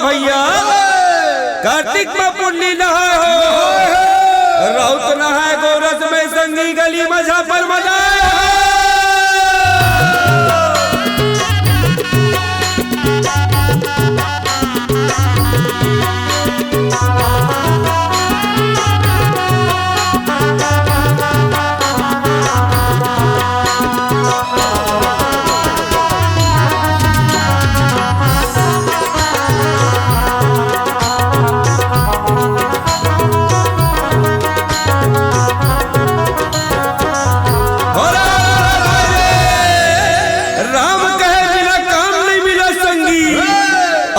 भैया कार्तिक में पुण्य नहाय हो राउत नहाय गोरस में संगी गली मजा पर मजा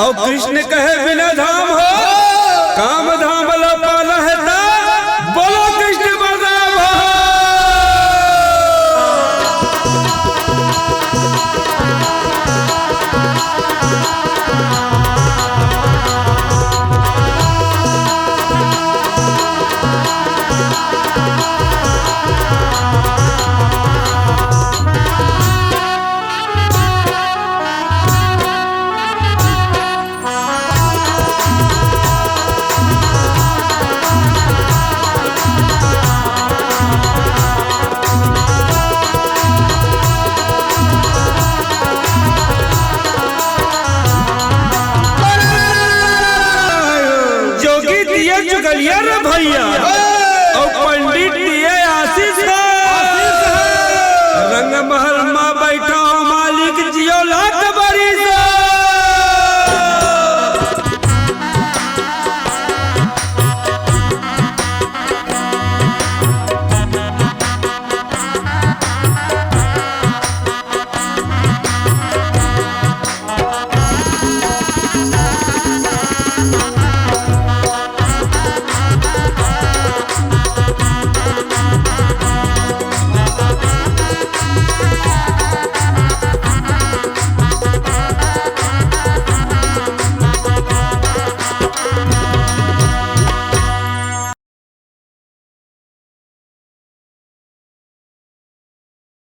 और कृष्ण कहे बिना धाम हो काम धाम वाला पाला है ता बोलो कृष्ण बलराम हो। चुगलिया रे भैया